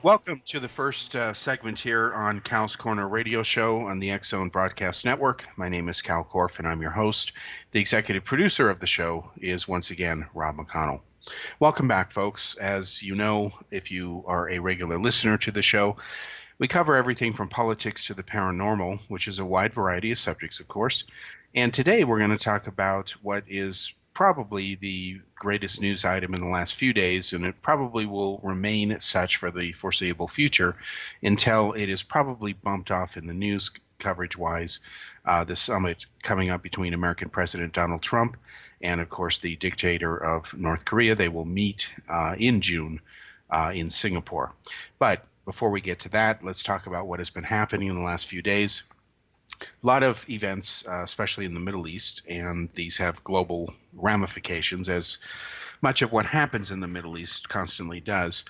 Welcome to the first segment here on Cal's Corner Radio Show on the X Zone Broadcast Network. My name is Kal Korff, and I'm your host. The executive producer of the show is once again Rob McConnell. Welcome back, folks. As you know, if you are a regular listener to the show, we cover everything from politics to the paranormal, which is a wide variety of subjects, of course. And today we're going to talk about what is probably the greatest news item in the last few days, and it probably will remain such for the foreseeable future until it is probably bumped off in the news coverage-wise. The summit coming up between American President Donald Trump and, of course, the dictator of North Korea. They will meet in June in Singapore. But before we get to that, let's talk about what has been happening in the last few days. A lot of events, especially in the Middle East, and these have global ramifications, as much of what happens in the Middle East constantly does.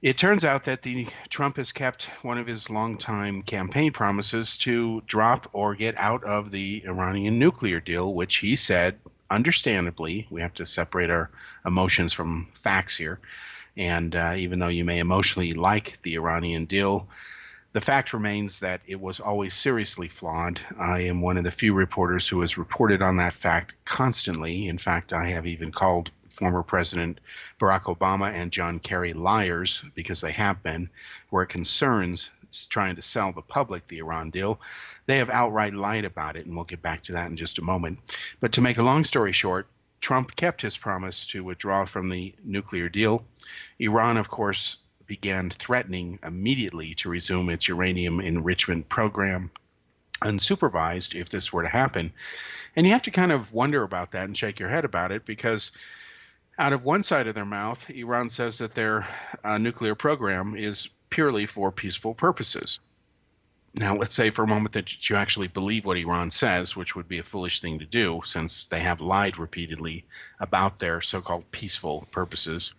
It turns out that Trump has kept one of his longtime campaign promises to drop or get out of the Iranian nuclear deal, which he said, understandably, we have to separate our emotions from facts here. And even though you may emotionally like the Iranian deal, the fact remains that it was always seriously flawed. I am one of the few reporters who has reported on that fact constantly. In fact, I have even called former President Barack Obama and John Kerry liars, because they have been, where it concerns trying to sell the public the Iran deal. They have outright lied about it, and we'll get back to that in just a moment. But to make a long story short, Trump kept his promise to withdraw from the nuclear deal. Iran, of course, began threatening immediately to resume its uranium enrichment program unsupervised if this were to happen. And you have to kind of wonder about that and shake your head about it, because out of one side of their mouth, Iran says that their nuclear program is purely for peaceful purposes. Now, let's say for a moment that you actually believe what Iran says, which would be a foolish thing to do since they have lied repeatedly about their so-called peaceful purposes.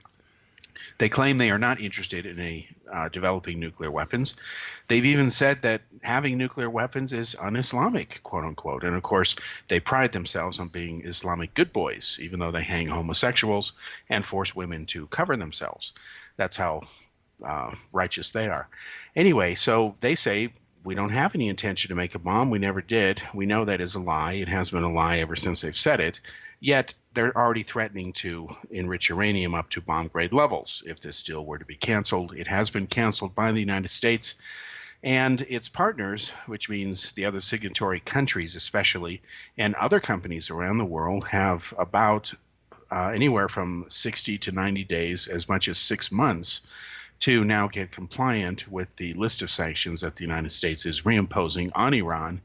They claim they are not interested in developing nuclear weapons. They've even said that having nuclear weapons is un-Islamic, quote unquote. And of course, they pride themselves on being Islamic good boys, even though they hang homosexuals and force women to cover themselves. That's how righteous they are. Anyway, so they say, we don't have any intention to make a bomb. We never did. We know that is a lie. It has been a lie ever since they've said it. Yet they're already threatening to enrich uranium up to bomb-grade levels if this deal were to be canceled. It has been canceled by the United States and its partners, which means the other signatory countries especially, and other companies around the world have about anywhere from 60 to 90 days, as much as 6 months, to now get compliant with the list of sanctions that the United States is reimposing on Iran.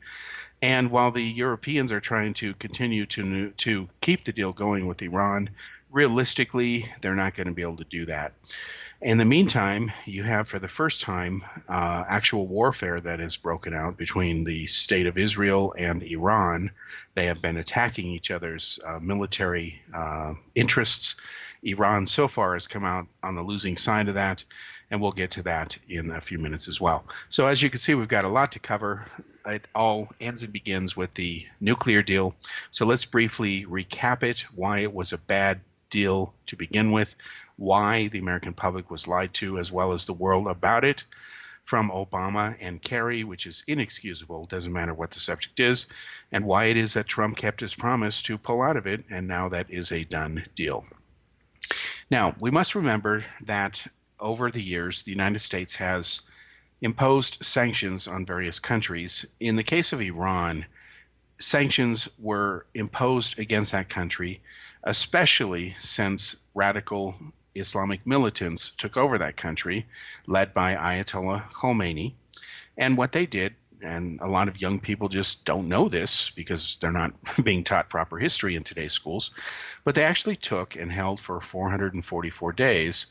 And while the Europeans are trying to continue to keep the deal going with Iran, realistically, they're not going to be able to do that. In the meantime, you have, for the first time, actual warfare that has broken out between the state of Israel and Iran. They have been attacking each other's military interests. Iran so far has come out on the losing side of that, and we'll get to that in a few minutes as well. So as you can see, we've got a lot to cover. It all ends and begins with the nuclear deal. So let's briefly recap it, why it was a bad deal to begin with, why the American public was lied to, as well as the world about it, from Obama and Kerry, which is inexcusable, doesn't matter what the subject is, and why it is that Trump kept his promise to pull out of it, and now that is a done deal. Now, we must remember that over the years, the United States has imposed sanctions on various countries. In the case of Iran, sanctions were imposed against that country, especially since radical Islamic militants took over that country, led by Ayatollah Khomeini. And what they did, and a lot of young people just don't know this because they're not being taught proper history in today's schools, but they actually took and held for 444 days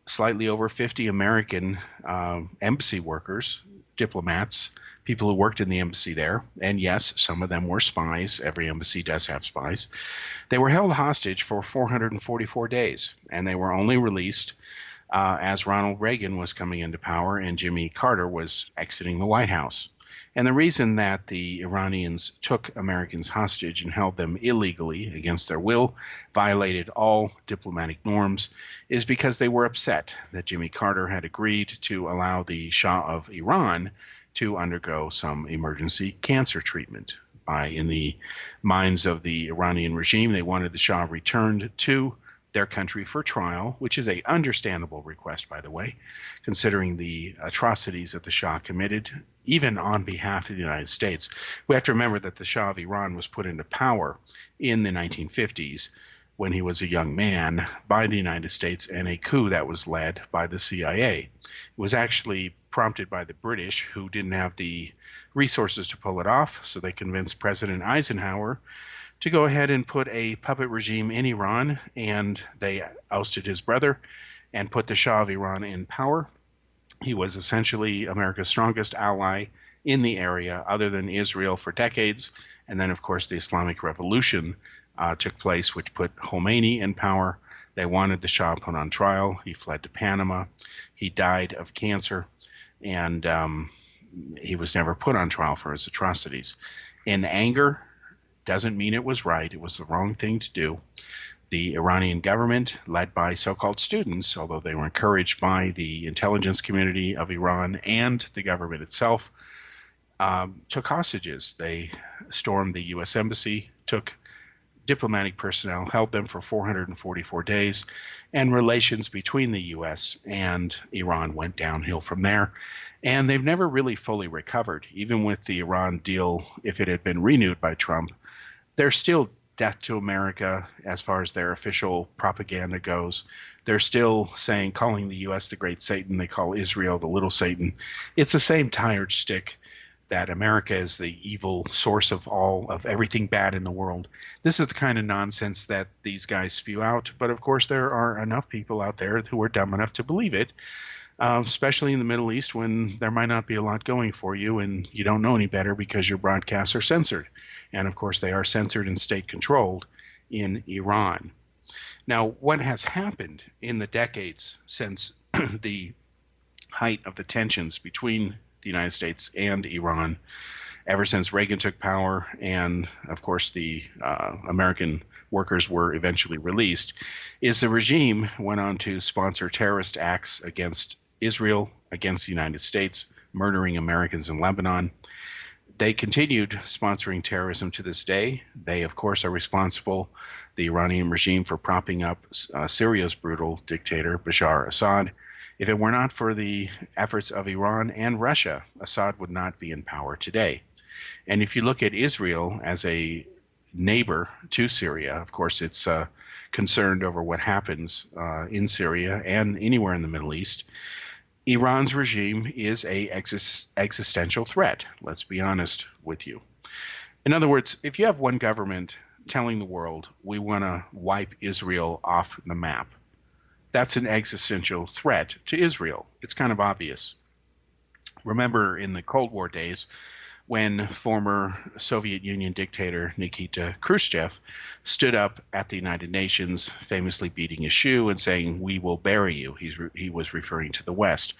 slightly over 50 American embassy workers, diplomats, people who worked in the embassy there, and yes, some of them were spies. Every embassy does have spies. They were held hostage for 444 days, and they were only released as Ronald Reagan was coming into power and Jimmy Carter was exiting the White House. And the reason that the Iranians took Americans hostage and held them illegally against their will, violated all diplomatic norms, is because they were upset that Jimmy Carter had agreed to allow the Shah of Iran to undergo some emergency cancer treatment. In the minds of the Iranian regime, they wanted the Shah returned to their country for trial, which is a understandable request, by the way, considering the atrocities that the Shah committed, even on behalf of the United States. We have to remember that the Shah of Iran was put into power in the 1950s when he was a young man by the United States in a coup that was led by the CIA. It was actually prompted by the British, who didn't have the resources to pull it off, so they convinced President Eisenhower to go ahead and put a puppet regime in Iran, and they ousted his brother and put the Shah of Iran in power. He was essentially America's strongest ally in the area, other than Israel, for decades. And then, of course, the Islamic Revolution took place, which put Khomeini in power. They wanted the Shah put on trial. He fled to Panama. He died of cancer, and he was never put on trial for his atrocities. In anger, doesn't mean it was right. It was the wrong thing to do. The Iranian government, led by so-called students, although they were encouraged by the intelligence community of Iran and the government itself, took hostages. They stormed the U.S. embassy, took diplomatic personnel, held them for 444 days, and relations between the U.S. and Iran went downhill from there. And they've never really fully recovered. Even with the Iran deal, if it had been renewed by Trump, there's still death to America as far as their official propaganda goes. They're still calling the U.S. the great Satan. They call Israel the little Satan. It's the same tired stick that America is the evil source of everything bad in the world. This is the kind of nonsense that these guys spew out. But of course, there are enough people out there who are dumb enough to believe it, especially in the Middle East, when there might not be a lot going for you and you don't know any better because your broadcasts are censored. And of course, they are censored and state-controlled in Iran. Now, what has happened in the decades since the height of the tensions between the United States and Iran, ever since Reagan took power, and of course the American workers were eventually released, is the regime went on to sponsor terrorist acts against Israel, against the United States, murdering Americans in Lebanon. They continued sponsoring terrorism to this day. They, of course, are responsible, the Iranian regime, for propping up Syria's brutal dictator, Bashar Assad. If it were not for the efforts of Iran and Russia, Assad would not be in power today. And if you look at Israel as a neighbor to Syria, of course, it's concerned over what happens in Syria and anywhere in the Middle East. Iran's regime is a existential threat. Let's be honest with you. In other words, if you have one government telling the world, we want to wipe Israel off the map, that's an existential threat to Israel. It's kind of obvious. Remember in the Cold War days, when former Soviet Union dictator Nikita Khrushchev stood up at the United Nations, famously beating his shoe and saying, "We will bury you." He was referring to the West.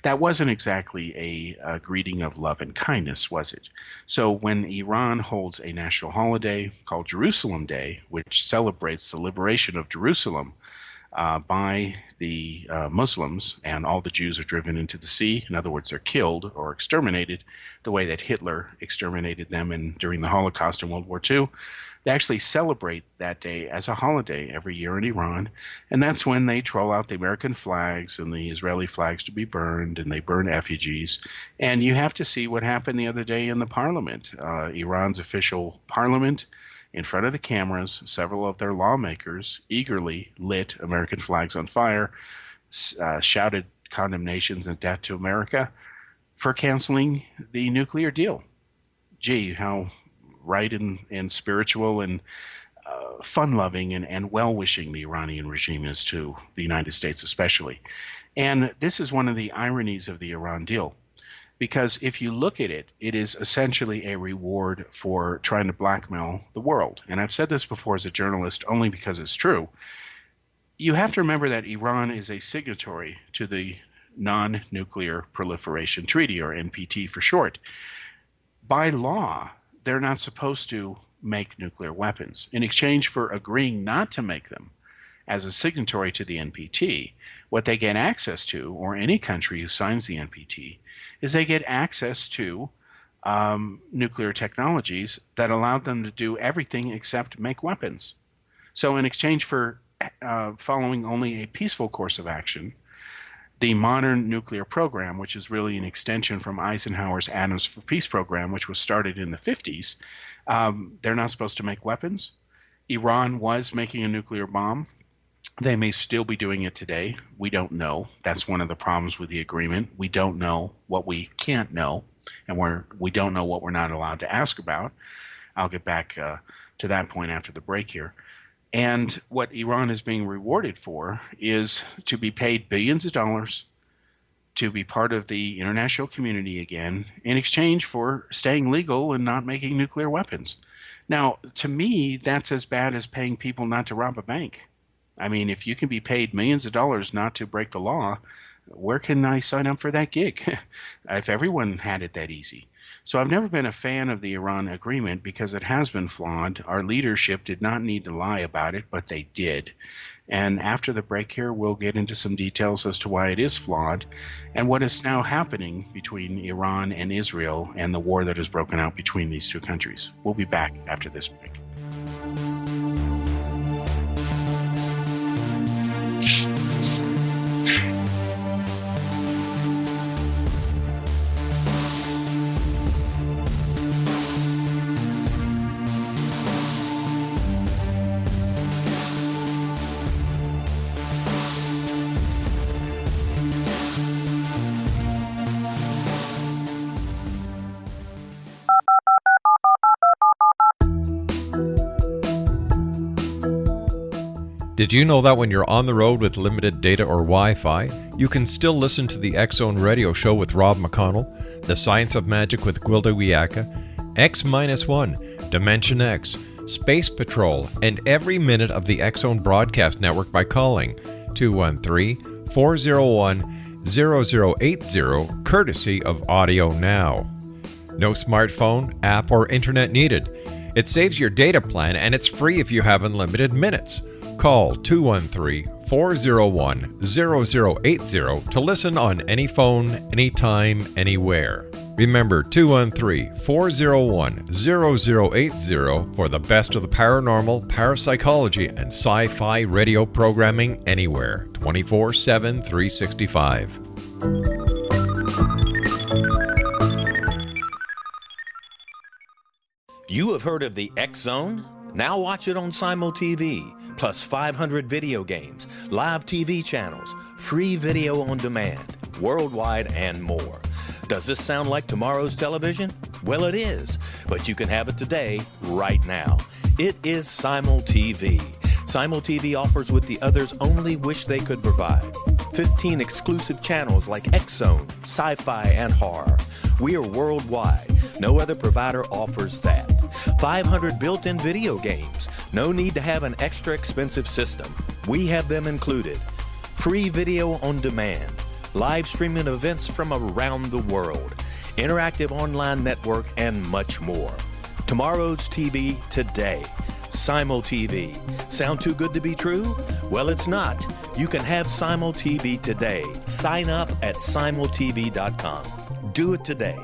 That wasn't exactly a greeting of love and kindness, was it? So when Iran holds a national holiday called Jerusalem Day, which celebrates the liberation of Jerusalem by the Muslims, and all the Jews are driven into the sea. In other words, they're killed or exterminated the way that Hitler exterminated them during the Holocaust in World War II. They actually celebrate that day as a holiday every year in Iran, and that's when they troll out the American flags and the Israeli flags to be burned, and they burn effigies. And you have to see what happened the other day in the parliament. Iran's official parliament, in front of the cameras, several of their lawmakers eagerly lit American flags on fire, shouted condemnations and death to America for canceling the nuclear deal. Gee, how right and spiritual and fun-loving and well-wishing the Iranian regime is to the United States especially. And this is one of the ironies of the Iran deal. Because if you look at it, it is essentially a reward for trying to blackmail the world. And I've said this before as a journalist only because it's true. You have to remember that Iran is a signatory to the Non-Nuclear Proliferation Treaty, or NPT for short. by law, they're not supposed to make nuclear weapons. In exchange for agreeing not to make them as a signatory to the NPT, what they get access to, or any country who signs the NPT, is they get access to nuclear technologies that allowed them to do everything except make weapons. So in exchange for following only a peaceful course of action, the modern nuclear program, which is really an extension from Eisenhower's Atoms for Peace program, which was started in the 50s, they're not supposed to make weapons. Iran was making a nuclear bomb. They may still be doing it today. We don't know. That's one of the problems with the agreement. We don't know what we can't know, and we don't know what we're not allowed to ask about. I'll get back to that point after the break here. And what Iran is being rewarded for is to be paid billions of dollars to be part of the international community again in exchange for staying legal and not making nuclear weapons. Now, to me, that's as bad as paying people not to rob a bank. I mean, if you can be paid millions of dollars not to break the law, where can I sign up for that gig? If everyone had it that easy. So I've never been a fan of the Iran agreement because it has been flawed. Our leadership did not need to lie about it, but they did. And after the break here, we'll get into some details as to why it is flawed and what is now happening between Iran and Israel and the war that has broken out between these two countries. We'll be back after this break. Did you know that when you're on the road with limited data or Wi-Fi, you can still listen to the X-Zone Radio Show with Rob McConnell, The Science of Magic with Gwilda Wiyaka, X-1, Dimension X, Space Patrol, and every minute of the X-Zone Broadcast Network by calling 213-401-0080, courtesy of Audio Now. No smartphone, app, or internet needed. It saves your data plan and it's free if you have unlimited minutes. Call 213-401-0080 to listen on any phone, anytime, anywhere. Remember 213-401-0080 for the best of the paranormal, parapsychology, and sci-fi radio programming anywhere, 24/7, 365. You have heard of the X-Zone? Now watch it on Simul TV. Plus 500 video games, live TV channels, free video on demand, worldwide, and more. Does this sound like tomorrow's television? Well, it is, but you can have it today, right now. It is Simul TV. Simul TV offers what the others only wish they could provide. 15 exclusive channels like X-Zone, sci-fi, and horror. We are worldwide. No other provider offers that. 500 built-in video games. No need to have an extra expensive system. We have them included. Free video on demand. Live streaming events from around the world. Interactive online network, and much more. Tomorrow's TV today. Simul TV. Sound too good to be true? Well, it's not. You can have Simul TV today. Sign up at simultv.com. Do it today.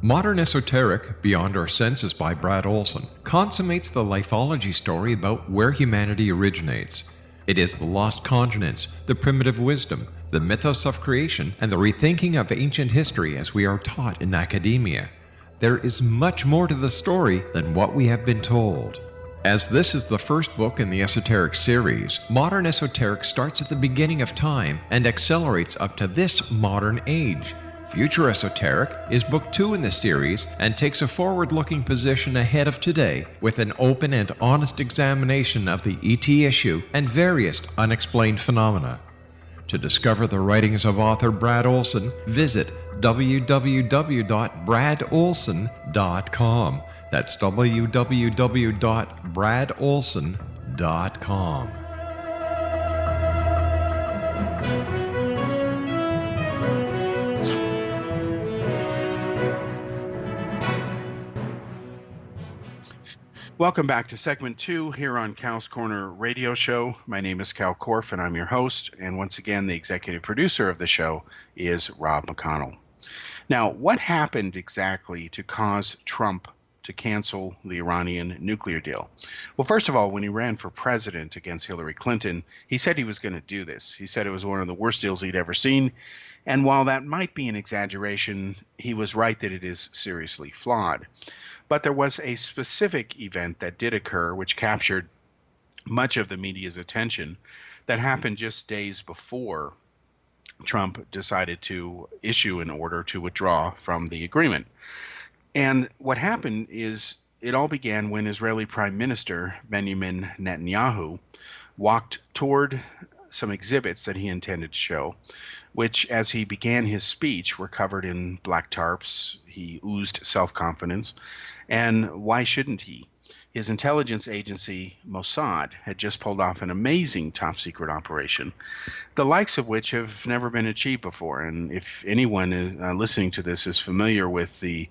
Modern Esoteric, Beyond Our Senses by Brad Olson, consummates the lifeology story about where humanity originates. It is the lost continents, the primitive wisdom, the mythos of creation, and the rethinking of ancient history as we are taught in academia. There is much more to the story than what we have been told. As this is the first book in the Esoteric series, Modern Esoteric starts at the beginning of time and accelerates up to this modern age. Future Esoteric is book 2 in the series and takes a forward-looking position ahead of today with an open and honest examination of the ET issue and various unexplained phenomena. To discover the writings of author Brad Olson, visit www.bradolson.com. That's www.bradolson.com. KalKorff.com. Welcome back to segment 2 here on Cal's Corner Radio Show. My name is Kal Korff, and I'm your host. And once again, the executive producer of the show is Rob McConnell. Now, what happened exactly to cause Trump to cancel the Iranian nuclear deal? Well, first of all, when he ran for president against Hillary Clinton, he said he was going to do this. He said it was one of the worst deals he'd ever seen. And while that might be an exaggeration, he was right that it is seriously flawed. But there was a specific event that did occur, which captured much of the media's attention, that happened just days before Trump decided to issue an order to withdraw from the agreement. And what happened is it all began when Israeli Prime Minister Benjamin Netanyahu walked toward some exhibits that he intended to show, which, as he began his speech, were covered in black tarps. He oozed self-confidence. And why shouldn't he? His intelligence agency, Mossad, had just pulled off an amazing top-secret operation, the likes of which have never been achieved before. And if anyone listening to this is familiar with the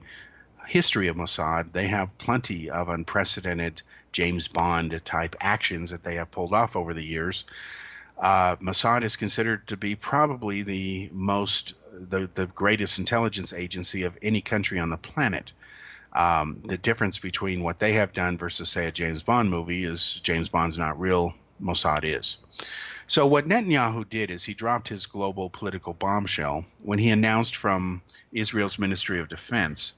history of Mossad, they have plenty of unprecedented James Bond-type actions that they have pulled off over the years. Mossad is considered to be probably the greatest intelligence agency of any country on the planet. The difference between what they have done versus, say, a James Bond movie is James Bond's not real, Mossad is. So what Netanyahu did is he dropped his global political bombshell when he announced from Israel's Ministry of Defense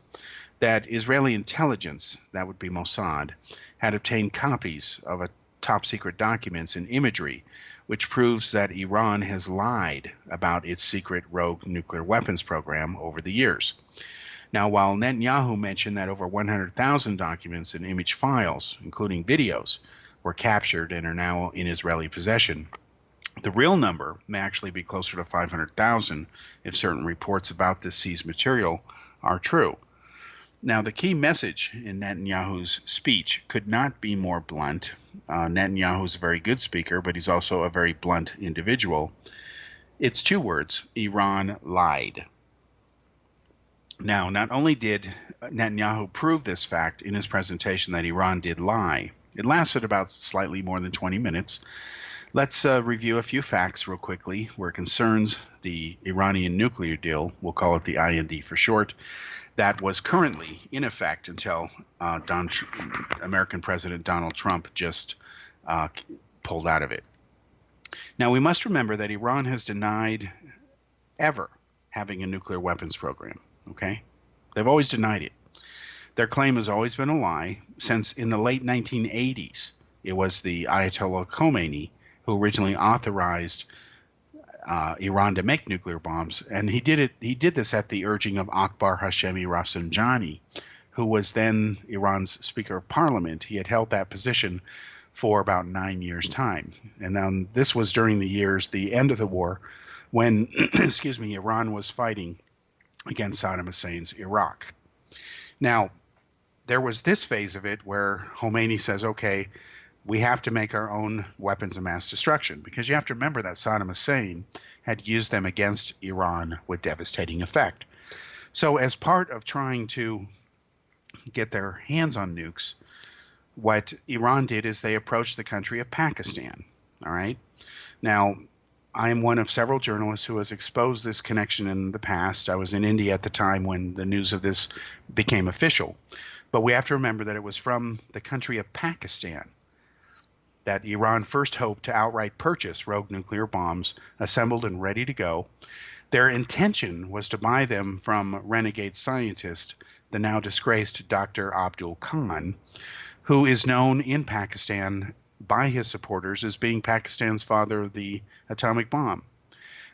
that Israeli intelligence, that would be Mossad, had obtained copies of a top-secret documents and imagery, which proves that Iran has lied about its secret rogue nuclear weapons program over the years. Now, while Netanyahu mentioned that over 100,000 documents and image files, including videos, were captured and are now in Israeli possession, the real number may actually be closer to 500,000 if certain reports about this seized material are true. Now, the key message in Netanyahu's speech could not be more blunt. Netanyahu is a very good speaker, but he's also a very blunt individual. It's two words: Iran lied. Now, not only did Netanyahu prove this fact in his presentation that Iran did lie, it lasted about slightly more than 20 minutes. Let's review a few facts real quickly where it concerns the Iranian nuclear deal. We'll call it the IND for short. That was currently in effect until American President Donald Trump just pulled out of it. Now, we must remember that Iran has denied ever having a nuclear weapons program. Okay? They've always denied it. Their claim has always been a lie since in the late 1980s. It was the Ayatollah Khomeini who originally authorized Iran to make nuclear bombs, and he did this at the urging of Akbar Hashemi Rafsanjani, who was then Iran's Speaker of Parliament. He had held that position for about 9 years' time. And this was during the end of the war when Iran was fighting against Saddam Hussein's Iraq. Now, there was this phase of it where Khomeini says, okay, we have to make our own weapons of mass destruction, because you have to remember that Saddam Hussein had used them against Iran with devastating effect. So as part of trying to get their hands on nukes, what Iran did is they approached the country of Pakistan. All right. Now, I am one of several journalists who has exposed this connection in the past. I was in India at the time when the news of this became official. But we have to remember that it was from the country of Pakistan that Iran first hoped to outright purchase rogue nuclear bombs assembled and ready to go. Their intention was to buy them from renegade scientist, the now disgraced Dr. Abdul Khan, who is known in Pakistan by his supporters as being Pakistan's father of the atomic bomb.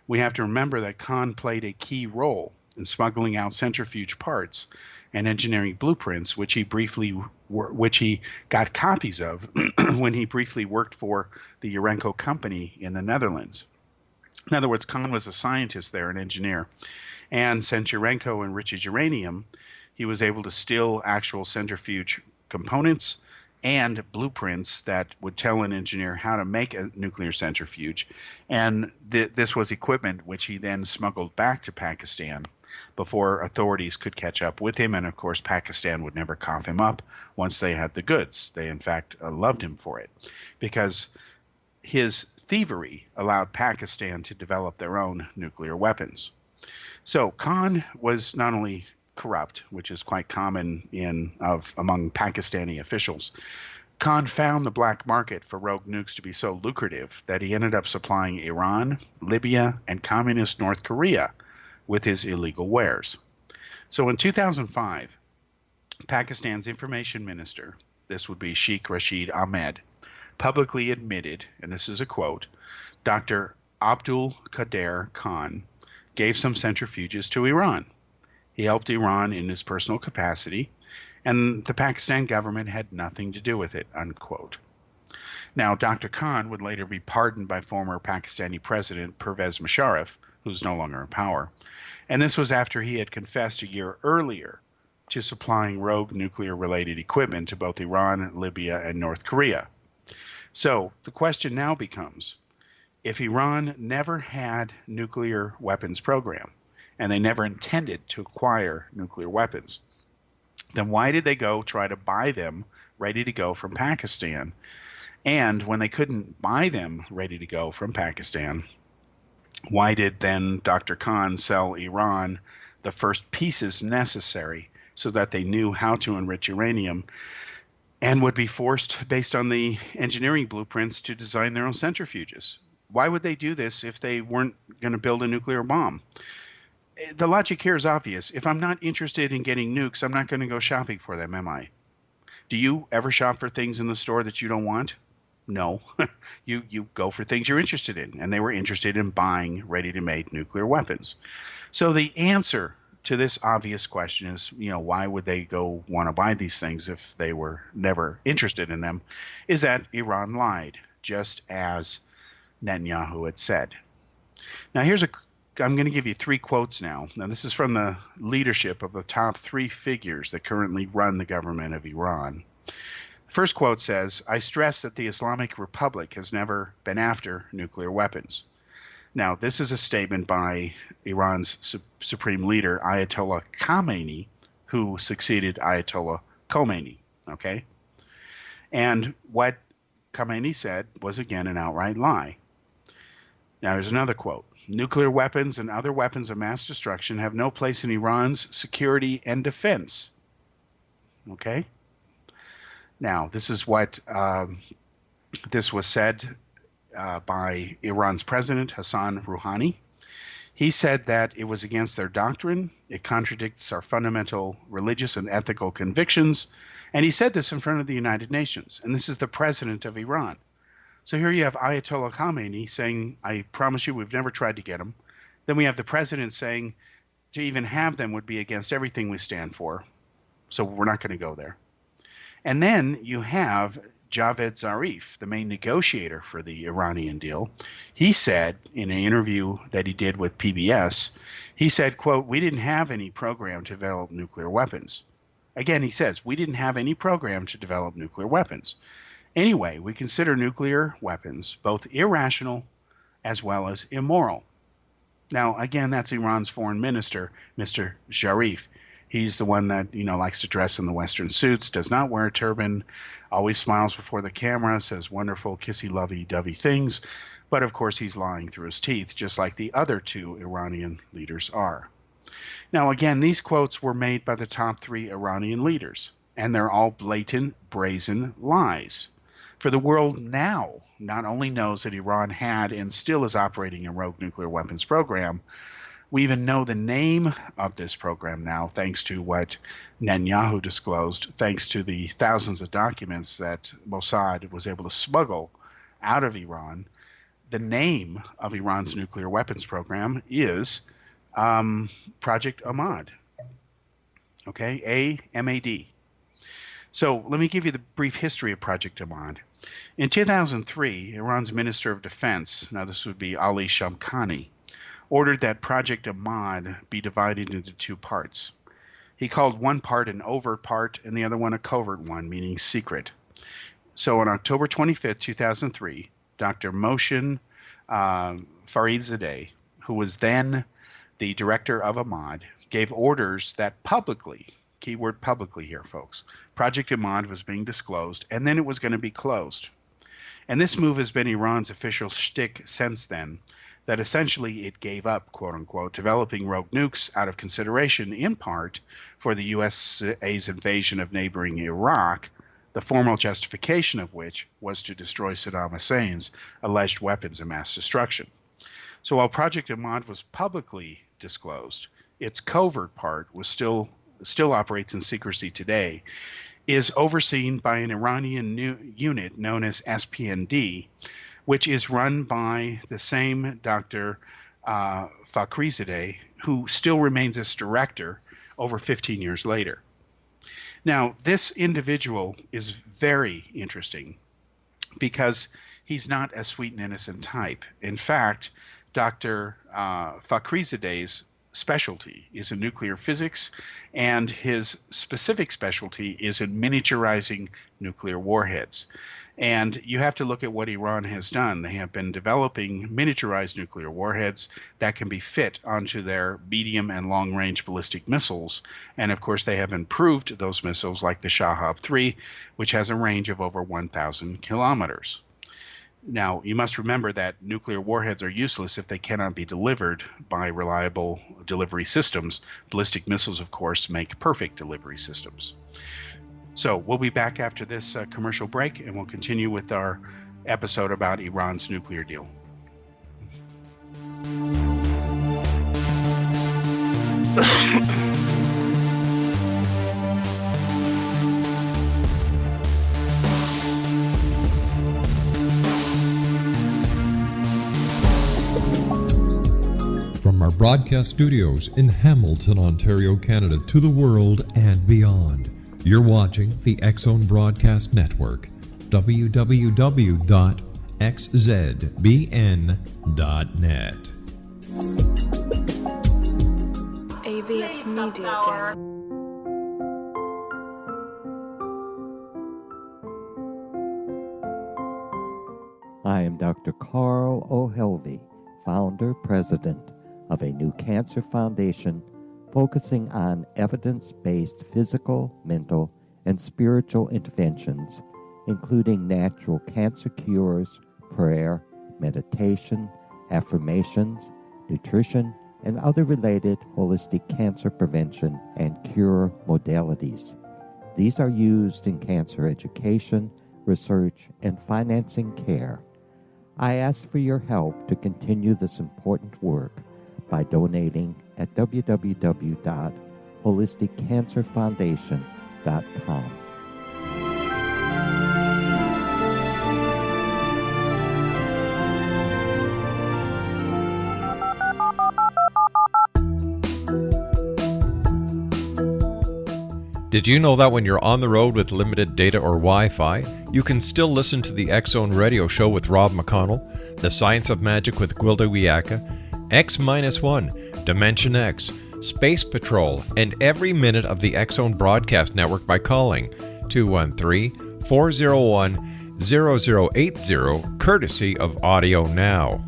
We have to remember that Khan played a key role in smuggling out centrifuge parts and engineering blueprints, which he got copies of when he briefly worked for the Urenco company in the Netherlands. In other words, Khan was a scientist there, an engineer. And since Urenco enriches uranium, he was able to steal actual centrifuge components and blueprints that would tell an engineer how to make a nuclear centrifuge. And this was equipment which he then smuggled back to Pakistan before authorities could catch up with him. And of course, Pakistan would never cough him up once they had the goods. They, in fact, loved him for it, because his thievery allowed Pakistan to develop their own nuclear weapons. So Khan was not only corrupt, which is quite common among Pakistani officials. Khan found the black market for rogue nukes to be so lucrative that he ended up supplying Iran, Libya, and communist North Korea with his illegal wares. So in 2005, Pakistan's information minister, this would be Sheikh Rashid Ahmed, publicly admitted, and this is a quote, Dr. Abdul Qadir Khan gave some centrifuges to Iran. He helped Iran in his personal capacity, and the Pakistan government had nothing to do with it, unquote. Now, Dr. Khan would later be pardoned by former Pakistani President Pervez Musharraf, who's no longer in power, and this was after he had confessed a year earlier to supplying rogue nuclear-related equipment to both Iran, Libya, and North Korea. So the question now becomes, if Iran never had nuclear weapons program, and they never intended to acquire nuclear weapons, then why did they go try to buy them ready to go from Pakistan? And when they couldn't buy them ready to go from Pakistan, why did then Dr. Khan sell Iran the first pieces necessary so that they knew how to enrich uranium and would be forced, based on the engineering blueprints, to design their own centrifuges? Why would they do this if they weren't going to build a nuclear bomb? The logic here is obvious. If I'm not interested in getting nukes, I'm not going to go shopping for them, am I? Do you ever shop for things in the store that you don't want? No. You go for things you're interested in, and they were interested in buying ready-to-made nuclear weapons. So the answer to this obvious question is, why would they go want to buy these things if they were never interested in them, is that Iran lied, just as Netanyahu had said. Now, I'm going to give you 3 quotes now. Now, this is from the leadership of the top 3 figures that currently run the government of Iran. First quote says, "I stress that the Islamic Republic has never been after nuclear weapons." Now, this is a statement by Iran's supreme leader, Ayatollah Khamenei, who succeeded Ayatollah Khomeini, okay? And what Khamenei said was, again, an outright lie. Now, here's another quote. "Nuclear weapons and other weapons of mass destruction have no place in Iran's security and defense." Okay? Now, this is what this was said by Iran's president, Hassan Rouhani. He said that it was against their doctrine, it contradicts our fundamental religious and ethical convictions, and he said this in front of the United Nations, and this is the president of Iran. So here you have Ayatollah Khamenei saying, "I promise you we've never tried to get them." Then we have the president saying to even have them would be against everything we stand for, so we're not going to go there. And then you have Javed Zarif, the main negotiator for the Iranian deal. He said in an interview that he did with PBS, he said, quote, "We didn't have any program to develop nuclear weapons." Again, he says, we didn't have any program to develop nuclear weapons. Anyway, we consider nuclear weapons both irrational as well as immoral. Now, again, that's Iran's foreign minister, Mr. Zarif. He's the one that, likes to dress in the Western suits, does not wear a turban, always smiles before the camera, says wonderful, kissy, lovey-dovey things. But, of course, he's lying through his teeth, just like the other 2 Iranian leaders are. Now, again, these quotes were made by the top 3 Iranian leaders, and they're all blatant, brazen lies. For the world now not only knows that Iran had and still is operating a rogue nuclear weapons program, we even know the name of this program now, thanks to what Netanyahu disclosed, thanks to the thousands of documents that Mossad was able to smuggle out of Iran. The name of Iran's nuclear weapons program is Project Ahmad. Okay, A-M-A-D. So let me give you the brief history of Project Ahmad. In 2003, Iran's Minister of Defense, now this would be Ali Shamkhani, ordered that Project Ahmad be divided into 2 parts. He called one part an overt part and the other one a covert one, meaning secret. So on October 25th, 2003, Dr. Mohsen Farizadeh, who was then the director of Ahmad, gave orders that publicly, keyword publicly here, folks, Project Ahmad was being disclosed, and then it was going to be closed. And this move has been Iran's official shtick since then, that essentially it gave up, quote unquote, developing rogue nukes out of consideration, in part, for the USA's invasion of neighboring Iraq, the formal justification of which was to destroy Saddam Hussein's alleged weapons of mass destruction. So while Project Ahmad was publicly disclosed, its covert part was still operates in secrecy today, is overseen by an Iranian unit known as SPND, which is run by the same Dr. Fakhrizadeh, who still remains its director over 15 years later. Now, this individual is very interesting because he's not a sweet and innocent type. In fact, Dr. Fakhrizadeh's specialty is in nuclear physics, and his specific specialty is in miniaturizing nuclear warheads. And you have to look at what Iran has done. They have been developing miniaturized nuclear warheads that can be fit onto their medium and long-range ballistic missiles. And of course, they have improved those missiles like the Shahab 3, which has a range of over 1,000 kilometers. Now, you must remember that nuclear warheads are useless if they cannot be delivered by reliable delivery systems. Ballistic missiles, of course, make perfect delivery systems. So we'll be back after this commercial break, and we'll continue with our episode about Iran's nuclear deal. From our broadcast studios in Hamilton, Ontario, Canada, to the world and beyond, you're watching the X-Zone Broadcast Network, www.xzbn.net. AVS Media Demo. I am Dr. Carl O'Helvey, founder, president of a new cancer foundation focusing on evidence-based physical, mental, and spiritual interventions, including natural cancer cures, prayer, meditation, affirmations, nutrition, and other related holistic cancer prevention and cure modalities. These are used in cancer education, research, and financing care. I ask for your help to continue this important work by donating at www.holisticcancerfoundation.com. Did you know that when you're on the road with limited data or Wi-Fi, you can still listen to the X-Zone Radio Show with Rob McConnell, The Science of Magic with Gwilda Wiyaka, X-1, Dimension X, Space Patrol, and every minute of the X-Zone Broadcast Network by calling 213-401-0080, courtesy of Audio Now.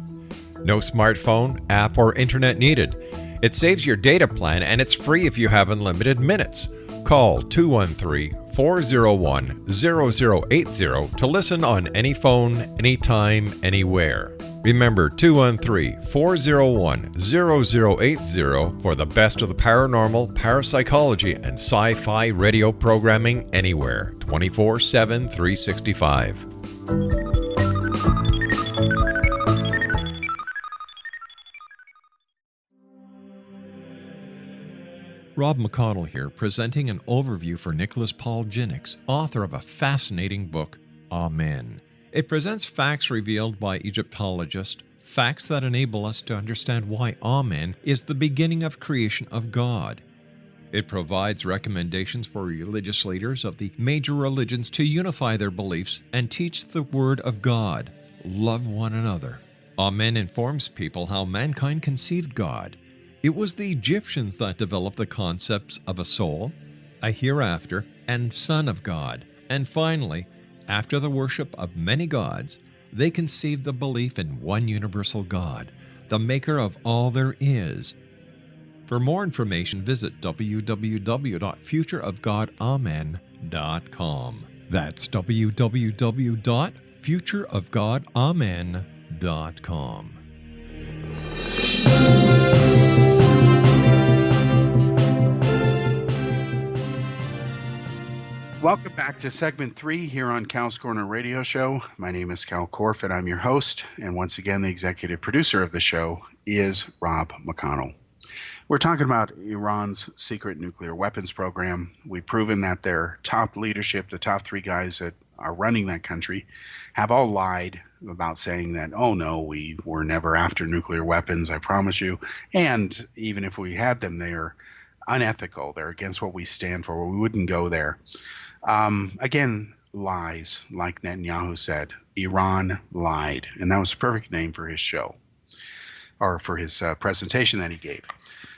No smartphone, app, or internet needed. It saves your data plan, and it's free if you have unlimited minutes. Call 213-401-0080 to listen on any phone, anytime, anywhere. Remember 213-401-0080 for the best of the paranormal, parapsychology, and sci-fi radio programming anywhere, 24/7, 365. Rob McConnell here, presenting an overview for Nicholas Paul Jennings, author of a fascinating book, Amen. It presents facts revealed by Egyptologists, facts that enable us to understand why Amen is the beginning of creation of God. It provides recommendations for religious leaders of the major religions to unify their beliefs and teach the Word of God. Love one another. Amen informs people how mankind conceived God. It was the Egyptians that developed the concepts of a soul, a hereafter, and Son of God. And finally, After the worship of many gods, they conceived the belief in one universal God, the maker of all there is. For more information, visit www.futureofgodamen.com. That's www.futureofgodamen.com. Welcome back to segment 3 here on Cal's Corner Radio Show. My name is Kal Korff, and I'm your host. And once again, the executive producer of the show is Rob McConnell. We're talking about Iran's secret nuclear weapons program. We've proven that their top leadership, the top 3 guys that are running that country, have all lied about saying that, oh no, we were never after nuclear weapons, I promise you. And even if we had them, they are unethical. They're against what we stand for. We wouldn't go there. Again, lies, like Netanyahu said. Iran lied. And that was the perfect name for his show, or for his presentation that he gave.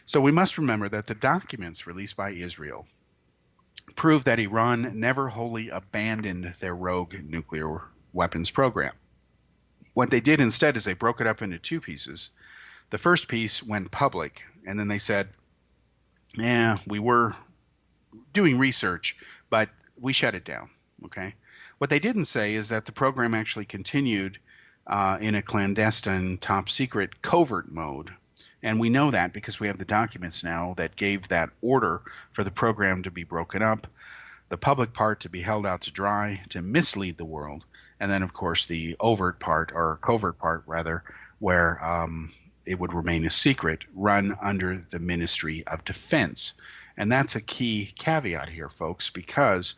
So we must remember that the documents released by Israel prove that Iran never wholly abandoned their rogue nuclear weapons program. What they did instead is they broke it up into 2 pieces. The first piece went public, and then they said, we were doing research, but we shut it down, okay? What they didn't say is that the program actually continued in a clandestine, top secret, covert mode. And we know that because we have the documents now that gave that order for the program to be broken up, the public part to be held out to dry, to mislead the world, and then, of course, the overt part, or covert part, rather, where it would remain a secret, run under the Ministry of Defense. And that's a key caveat here, folks, because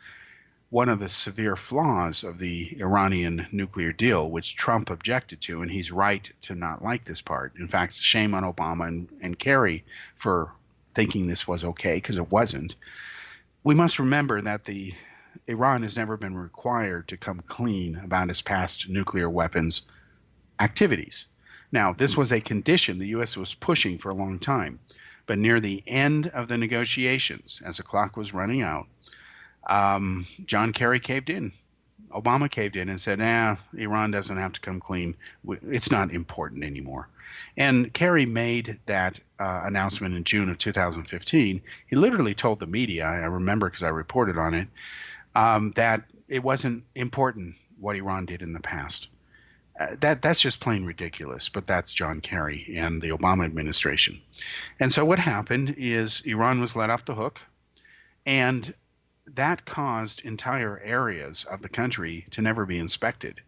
one of the severe flaws of the Iranian nuclear deal, which Trump objected to, and he's right to not like this part. In fact, shame on Obama and Kerry for thinking this was okay, because it wasn't. We must remember that Iran has never been required to come clean about its past nuclear weapons activities. Now, this was a condition the U.S. was pushing for a long time. But near the end of the negotiations, as the clock was running out, John Kerry caved in. Obama caved in and said, Iran doesn't have to come clean. It's not important anymore. And Kerry made that announcement in June of 2015. He literally told the media, I remember because I reported on it, that it wasn't important what Iran did in the past. That's just plain ridiculous, but that's John Kerry and the Obama administration. And so what happened is Iran was let off the hook, and that caused entire areas of the country to never be inspected.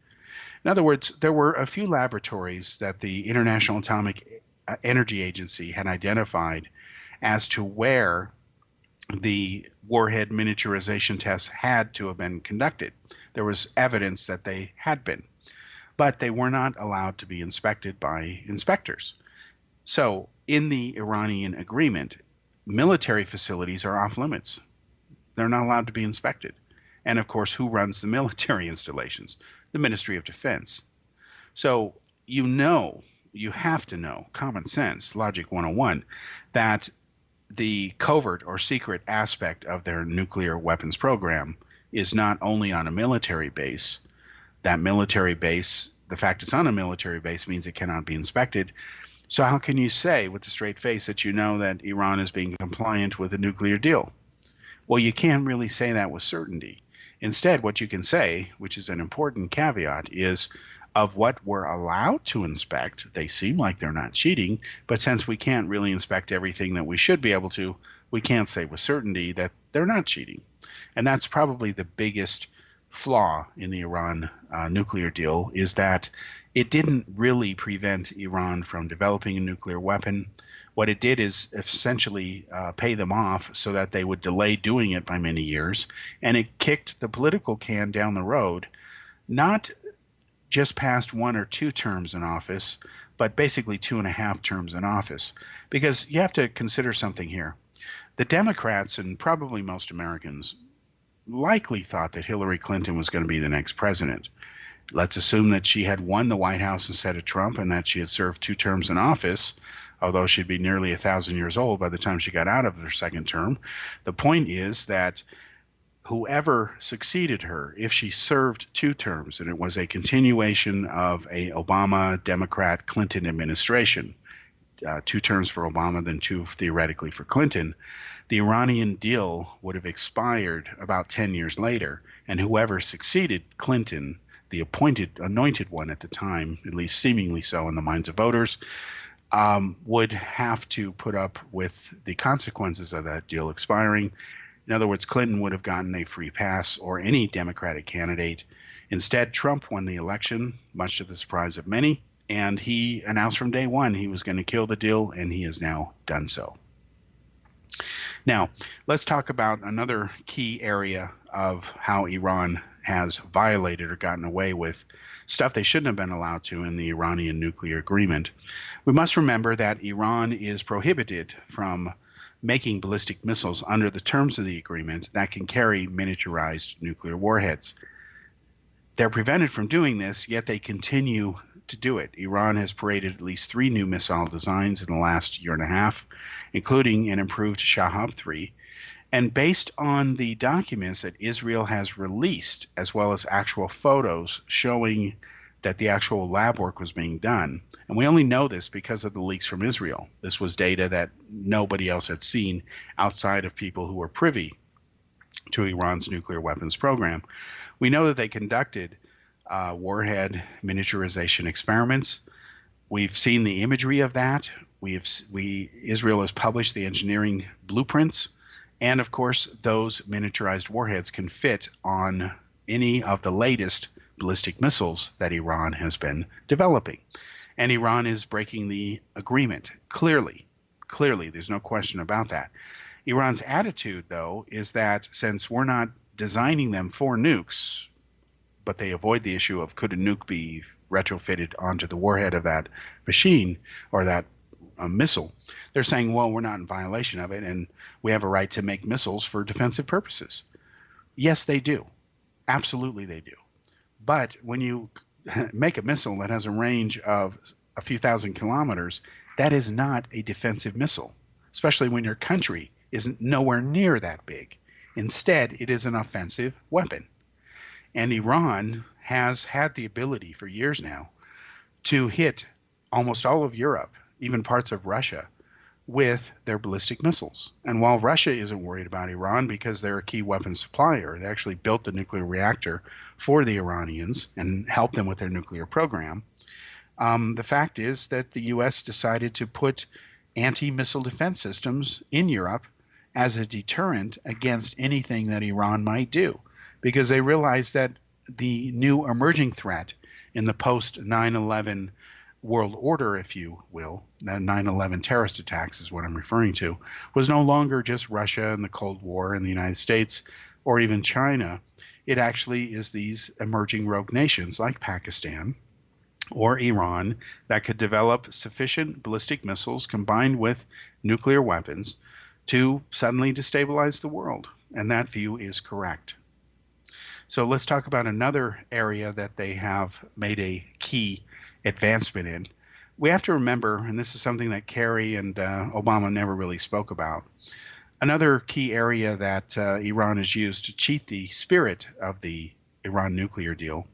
In other words, there were a few laboratories that the International Atomic Energy Agency had identified as to where the warhead miniaturization tests had to have been conducted. There was evidence that they had been, but they were not allowed to be inspected by inspectors. So in the Iranian agreement, military facilities are off limits. They're not allowed to be inspected. And of course, who runs the military installations? The Ministry of Defense. So you have to know, common sense, logic 101, that the covert or secret aspect of their nuclear weapons program is not only on a military base. That military base, the fact it's on a military base means it cannot be inspected. So how can you say with a straight face that you know that Iran is being compliant with a nuclear deal? Well, you can't really say that with certainty. Instead, what you can say, which is an important caveat, is of what we're allowed to inspect, they seem like they're not cheating, but since we can't really inspect everything that we should be able to, we can't say with certainty that they're not cheating. And that's probably the biggest flaw in the Iran nuclear deal, is that it didn't really prevent Iran from developing a nuclear weapon. What it did is essentially pay them off so that they would delay doing it by many years, and it kicked the political can down the road, not just past 1 or 2 terms in office, but basically 2.5 terms in office. Because you have to consider something here. The Democrats, and probably most Americans, likely thought that Hillary Clinton was going to be the next president. Let's assume that she had won the White House instead of Trump, and that she had served 2 terms in office, although she'd be nearly 1,000 years old by the time she got out of her second term. The point is that whoever succeeded her, if she served 2 terms, and it was a continuation of a Obama Democrat Clinton administration, 2 terms for Obama, then 2 theoretically for Clinton, the Iranian deal would have expired about 10 years later, and whoever succeeded Clinton, the anointed one at the time, at least seemingly so in the minds of voters, would have to put up with the consequences of that deal expiring. In other words, Clinton would have gotten a free pass, or any Democratic candidate. Instead, Trump won the election, much to the surprise of many, and he announced from day one he was going to kill the deal, and he has now done so. Now, let's talk about another key area of how Iran has violated or gotten away with stuff they shouldn't have been allowed to in the Iranian nuclear agreement. We must remember that Iran is prohibited from making ballistic missiles under the terms of the agreement that can carry miniaturized nuclear warheads. They're prevented from doing this, yet they continue to do it. Iran has paraded at least 3 new missile designs in the last year and a half, including an improved Shahab 3. And based on the documents that Israel has released, as well as actual photos showing that the actual lab work was being done, and we only know this because of the leaks from Israel. This was data that nobody else had seen outside of people who were privy to Iran's nuclear weapons program. We know that they conducted warhead miniaturization experiments. We've seen the imagery of that. Israel has published the engineering blueprints, and of course, those miniaturized warheads can fit on any of the latest ballistic missiles that Iran has been developing. And Iran is breaking the agreement, clearly. There's no question about that. Iran's attitude, though, is that since we're not designing them for nukes, but they avoid the issue of could a nuke be retrofitted onto the warhead of that machine or that missile, they're saying, well, we're not in violation of it, and we have a right to make missiles for defensive purposes. Yes, they do. Absolutely they do. But when you make a missile that has a range of a few thousand kilometers, that is not a defensive missile, especially when your country isn't nowhere near that big. Instead, it is an offensive weapon. And Iran has had the ability for years now to hit almost all of Europe, even parts of Russia, with their ballistic missiles. And while Russia isn't worried about Iran because they're a key weapons supplier, they actually built the nuclear reactor for the Iranians and helped them with their nuclear program. The fact is that the U.S. decided to put anti-missile defense systems in Europe as a deterrent against anything that Iran might do, because they realized that the new emerging threat in the post-9/11 world order, if you will, the 9/11 terrorist attacks is what I'm referring to, was no longer just Russia and the Cold War and the United States or even China. It actually is these emerging rogue nations like Pakistan or Iran that could develop sufficient ballistic missiles combined with nuclear weapons to suddenly destabilize the world. And that view is correct. So let's talk about another area that they have made a key advancement in. We have to remember, and this is something that Kerry and Obama never really spoke about, another key area that Iran has used to cheat the spirit of the Iran nuclear deal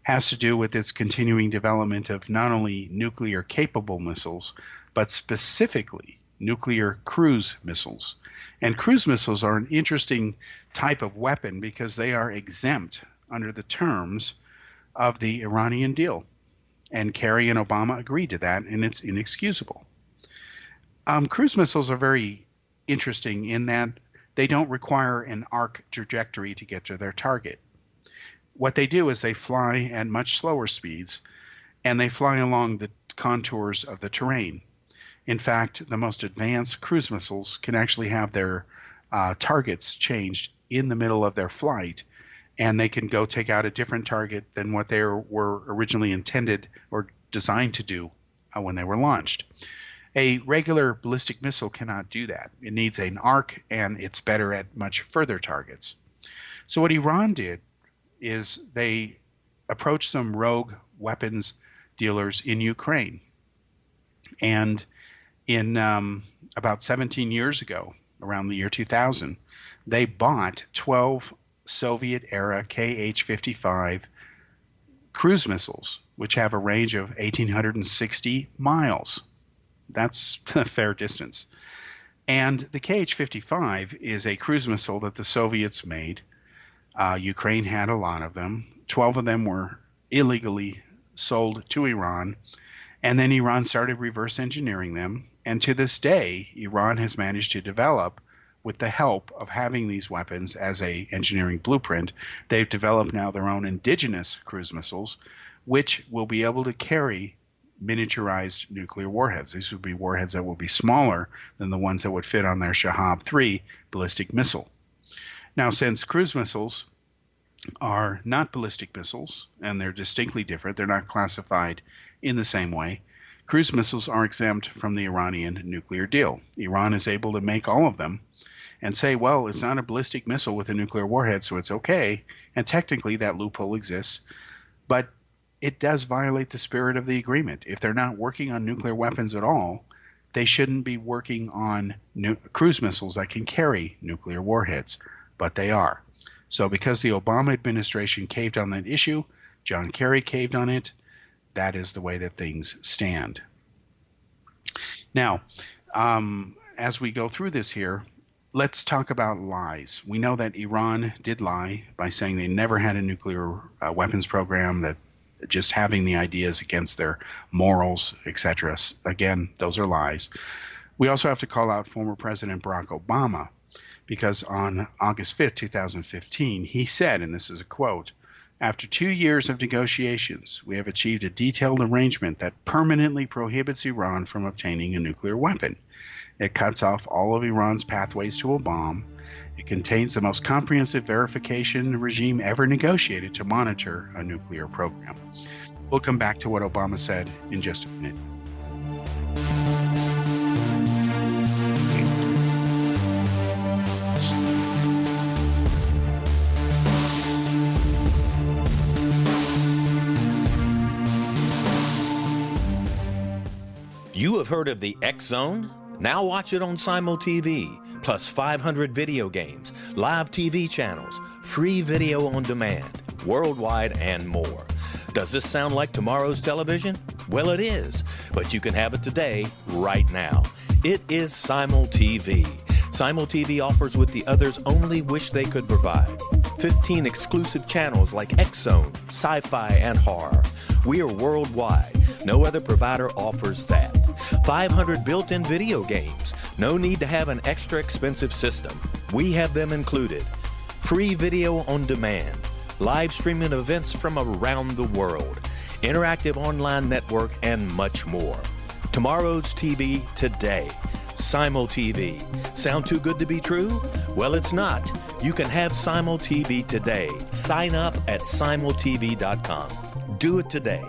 has to do with its continuing development of not only nuclear capable missiles, but specifically nuclear cruise missiles. And cruise missiles are an interesting type of weapon because they are exempt under the terms of the Iranian deal. And Kerry and Obama agreed to that, and it's inexcusable. Cruise missiles are very interesting in that they don't require an arc trajectory to get to their target. What they do is they fly at much slower speeds, and they fly along the contours of the terrain. In fact, the most advanced cruise missiles can actually have their targets changed in the middle of their flight, and they can go take out a different target than what they were originally intended or designed to do when they were launched. A regular ballistic missile cannot do that. It needs an arc, and it's better at much further targets. So what Iran did is they approached some rogue weapons dealers in Ukraine. And in about 17 years ago, around the year 2000, they bought 12 Soviet-era Kh-55 cruise missiles, which have a range of 1,860 miles. That's a fair distance. And the Kh-55 is a cruise missile that the Soviets made. Ukraine had a lot of them. 12 of them were illegally sold to Iran. And then Iran started reverse engineering them. And to this day, Iran has managed to develop, with the help of having these weapons as a engineering blueprint, they've developed now their own indigenous cruise missiles, which will be able to carry miniaturized nuclear warheads. These would be warheads that will be smaller than the ones that would fit on their Shahab-3 ballistic missile. Now, since cruise missiles are not ballistic missiles, and they're distinctly different, they're not classified in the same way, cruise missiles are exempt from the Iranian nuclear deal. Iran is able to make all of them and say, well, it's not a ballistic missile with a nuclear warhead, so it's okay. And technically that loophole exists, but it does violate the spirit of the agreement. If they're not working on nuclear weapons at all, they shouldn't be working on cruise missiles that can carry nuclear warheads, but they are. So because the Obama administration caved on that issue, John Kerry caved on it, that is the way that things stand. Now, as we go through this here, let's talk about lies. We know that Iran did lie by saying they never had a nuclear weapons program, that just having the ideas against their morals, etc. Again, those are lies. We also have to call out former President Barack Obama, because on August 5th, 2015, he said, and this is a quote, "After 2 years of negotiations, we have achieved a detailed arrangement that permanently prohibits Iran from obtaining a nuclear weapon. It cuts off all of Iran's pathways to a bomb. It contains the most comprehensive verification regime ever negotiated to monitor a nuclear program." We'll come back to what Obama said in just a minute. You have heard of the X Zone? Now watch it on Simul TV, plus 500 video games, live TV channels, free video on demand, worldwide, and more. Does this sound like tomorrow's television? Well, it is, but you can have it today, right now. It is Simul TV. Simul TV offers what the others only wish they could provide. 15 exclusive channels like X Zone, sci-fi, and horror. We are worldwide. No other provider offers that. 500 built-in video games. No need to have an extra expensive system. We have them included. Free video on demand. Live streaming events from around the world. Interactive online network, and much more. Tomorrow's TV today. Simul TV. Sound too good to be true? Well, it's not. You can have Simul TV today. Sign up at simultv.com. Do it today.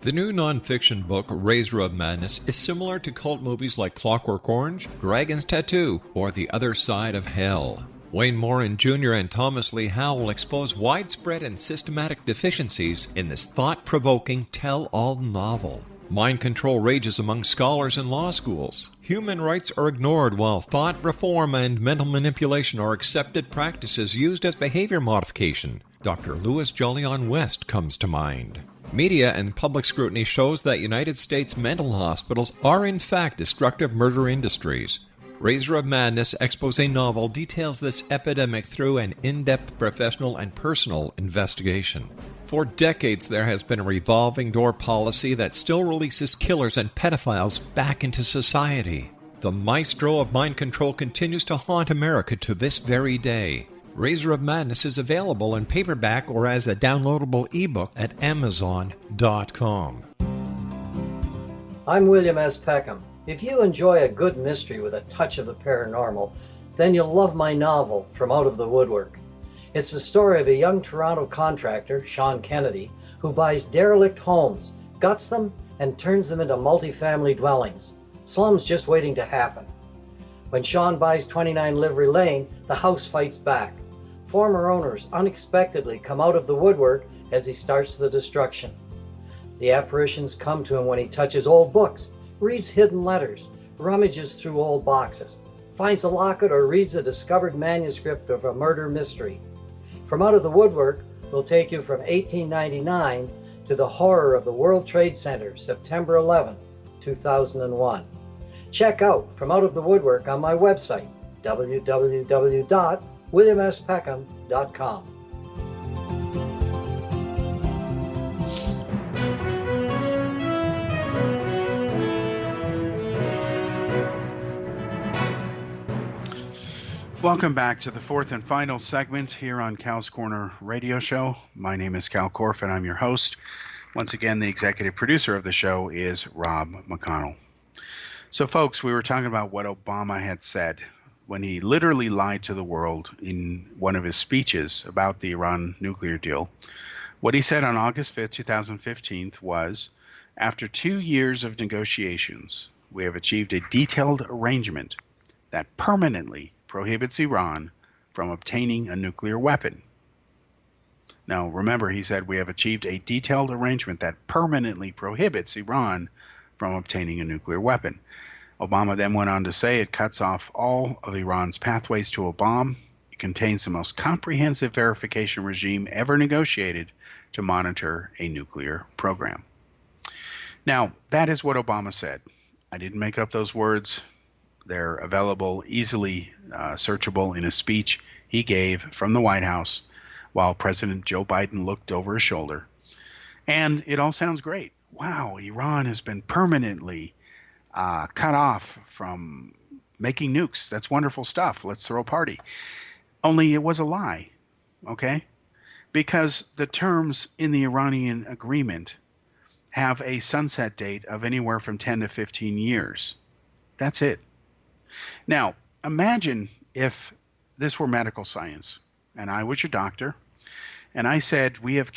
The new nonfiction book, Razor of Madness, is similar to cult movies like Clockwork Orange, Dragon's Tattoo, or The Other Side of Hell. Wayne Morin Jr. and Thomas Lee Howell expose widespread and systematic deficiencies in this thought-provoking tell-all novel. Mind control rages among scholars in law schools. Human rights are ignored while thought reform and mental manipulation are accepted practices used as behavior modification. Dr. Louis Jolyon West comes to mind. Media and public scrutiny shows that United States mental hospitals are in fact destructive murder industries. Razor of Madness expose novel details this epidemic through an in-depth professional and personal investigation. For decades, there has been a revolving door policy that still releases killers and pedophiles back into society. The maestro of mind control continues to haunt America to this very day. Razor of Madness is available in paperback or as a downloadable ebook at Amazon.com. I'm William S. Peckham. If you enjoy a good mystery with a touch of the paranormal, then you'll love my novel, From Out of the Woodwork. It's the story of a young Toronto contractor, Sean Kennedy, who buys derelict homes, guts them, and turns them into multi-family dwellings. Slums just waiting to happen. When Sean buys 29 Livery Lane, the house fights back. Former owners unexpectedly come out of the woodwork as he starts the destruction. The apparitions come to him when he touches old books, reads hidden letters, rummages through old boxes. finds a locket, or reads a discovered manuscript of a murder mystery. From Out of the Woodwork will take you from 1899 to the horror of the World Trade Center, September 11, 2001. Check out From Out of the Woodwork on my website, www.williamspeckham.com. Welcome back to the fourth and final segment here on Cal's Corner Radio Show. My name is Kal Korff, and I'm your host. Once again, the executive producer of the show is Rob McConnell. So, folks, we were talking about what Obama had said when he literally lied to the world in one of his speeches about the Iran nuclear deal. What he said on August 5th, 2015 was, after 2 years of negotiations, we have achieved a detailed arrangement that permanently prohibits Iran from obtaining a nuclear weapon. Now, remember, he said we have achieved a detailed arrangement that permanently prohibits Iran from obtaining a nuclear weapon. Obama then went on to say it cuts off all of Iran's pathways to a bomb. It contains the most comprehensive verification regime ever negotiated to monitor a nuclear program. Now, that is what Obama said. I didn't make up those words. They're available, easily searchable in a speech he gave from the White House while President Joe Biden looked over his shoulder. And it all sounds great. Wow, Iran has been permanently cut off from making nukes. That's wonderful stuff. Let's throw a party. Only it was a lie, okay? Because the terms in the Iranian agreement have a sunset date of anywhere from 10 to 15 years. That's it. Now, imagine if this were medical science and I was your doctor and I said, we have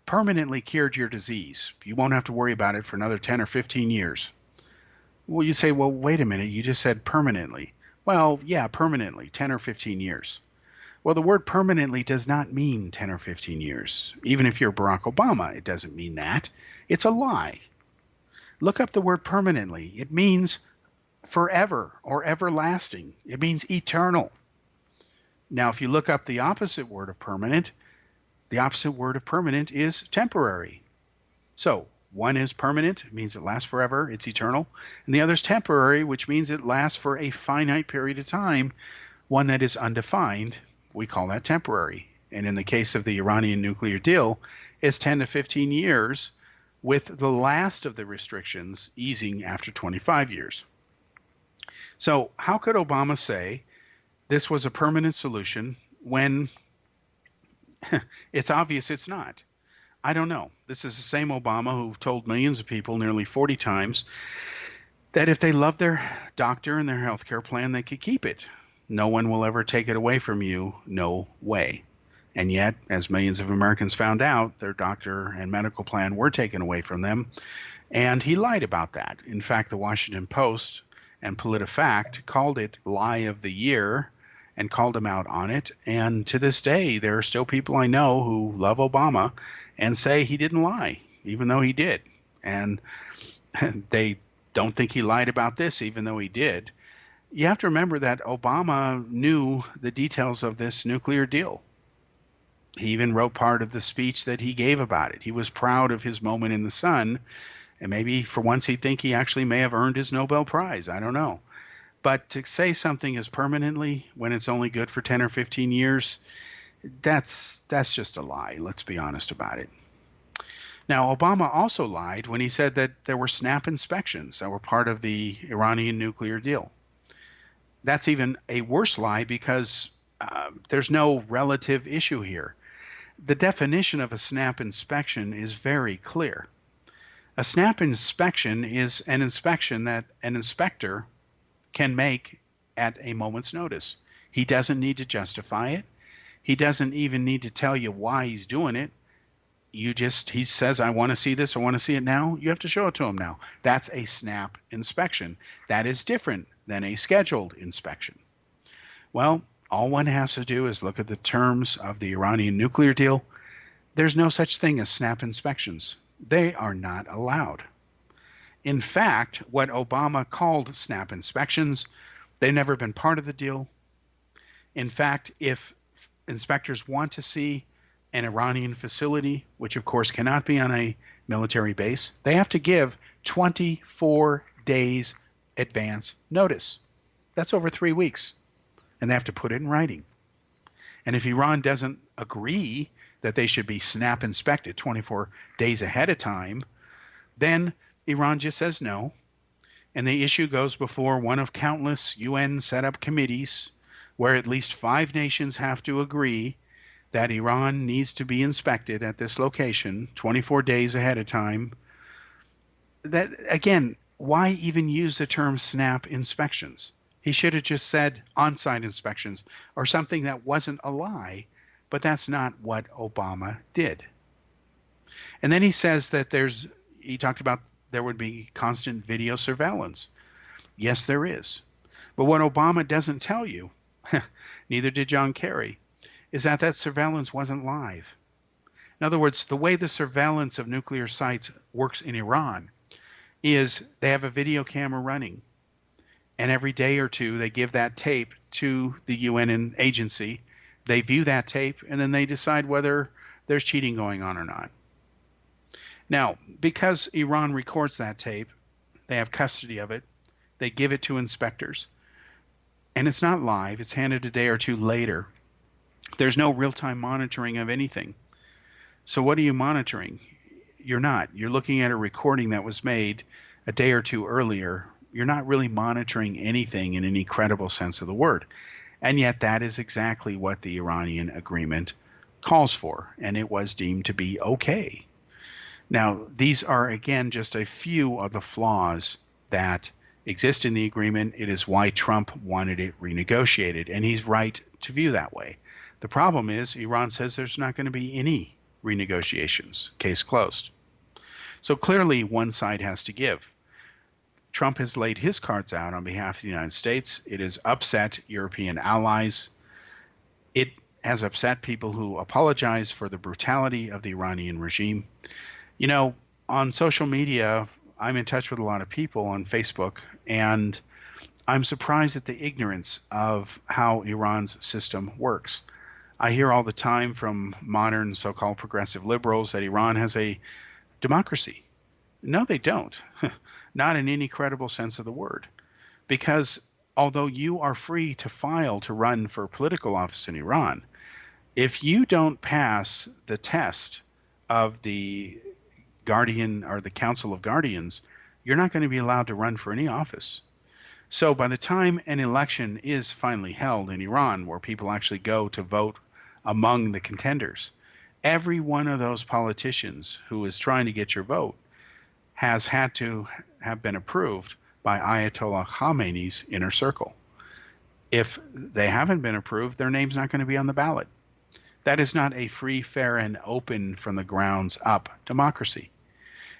permanently cured your disease. You won't have to worry about it for another 10 or 15 years. Well, you say, well, wait a minute. You just said permanently. Well, yeah, permanently, 10 or 15 years. Well, the word permanently does not mean 10 or 15 years. Even if you're Barack Obama, it doesn't mean that. It's a lie. Look up the word permanently. It means forever or everlasting. It means eternal. Now, if you look up the opposite word of permanent, the opposite word of permanent is temporary. So one is permanent, it means it lasts forever, it's eternal, and the other is temporary, which means it lasts for a finite period of time. One that is undefined, we call that temporary. And in the case of the Iranian nuclear deal, it's 10 to 15 years, with the last of the restrictions easing after 25 years. So how could Obama say this was a permanent solution when it's obvious it's not? I don't know. This is the same Obama who told millions of people nearly 40 times that if they loved their doctor and their health care plan, they could keep it. No one will ever take it away from you. No way. And yet, as millions of Americans found out, their doctor and medical plan were taken away from them. And he lied about that. In fact, the Washington Post and PolitiFact called it Lie of the Year and called him out on it. And to this day, there are still people I know who love Obama and say he didn't lie, even though he did. And they don't think he lied about this, even though he did. You have to remember that Obama knew the details of this nuclear deal. He even wrote part of the speech that he gave about it. He was proud of his moment in the sun. And maybe for once he'd think he actually may have earned his Nobel Prize. I don't know. But to say something is permanently when it's only good for 10 or 15 years, that's just a lie. Let's be honest about it. Now, Obama also lied when he said that there were snap inspections that were part of the Iranian nuclear deal. That's even a worse lie because there's no relative issue here. The definition of a snap inspection is very clear. A snap inspection is an inspection that an inspector can make at a moment's notice. He doesn't need to justify it. He doesn't even need to tell you why he's doing it. He says, I want to see this, I want to see it now. You have to show it to him now. That's a snap inspection. That is different than a scheduled inspection. Well, all one has to do is look at the terms of the Iranian nuclear deal. There's no such thing as snap inspections. They are not allowed. In fact, what Obama called snap inspections, They've never been part of the deal. In fact, if inspectors want to see an Iranian facility, which of course cannot be on a military base, they have to give 24 days advance notice. That's over 3 weeks. And they have to put it in writing. And if Iran doesn't agree that they should be snap inspected 24 days ahead of time, then Iran just says no. And the issue goes before one of countless UN set up committees where at least 5 nations have to agree that Iran needs to be inspected at this location 24 days ahead of time. That, again, why even use the term snap inspections? He should have just said on-site inspections or something that wasn't a lie, but that's not what Obama did. And then he says that he talked about there would be constant video surveillance. Yes, there is. But what Obama doesn't tell you, neither did John Kerry, is that surveillance wasn't live. In other words, the way the surveillance of nuclear sites works in Iran is they have a video camera running, and every day or two they give that tape to the UN agency. They view that tape, and then they decide whether there's cheating going on or not. Now, because Iran records that tape, they have custody of it, they give it to inspectors, and it's not live, it's handed a day or two later. There's no real-time monitoring of anything. So what are you monitoring? You're not. You're looking at a recording that was made a day or two earlier. You're not really monitoring anything in any credible sense of the word. And yet that is exactly what the Iranian agreement calls for, and it was deemed to be okay. Now, these are, again, just a few of the flaws that exist in the agreement. It is why Trump wanted it renegotiated, and he's right to view that way. The problem is Iran says there's not going to be any renegotiations. Case closed. So clearly one side has to give. Trump has laid his cards out on behalf of the United States. It has upset European allies. It has upset people who apologize for the brutality of the Iranian regime. You know, on social media, I'm in touch with a lot of people on Facebook, and I'm surprised at the ignorance of how Iran's system works. I hear all the time from modern so-called progressive liberals that Iran has a democracy. No, they don't. Not in any credible sense of the word. Because although you are free to file to run for political office in Iran, if you don't pass the test of the Guardian or the Council of Guardians, you're not going to be allowed to run for any office. So by the time an election is finally held in Iran, where people actually go to vote among the contenders, every one of those politicians who is trying to get your vote has had to have been approved by Ayatollah Khamenei's inner circle. If they haven't been approved, their name's not going to be on the ballot. That is not a free, fair, and open from the grounds up democracy.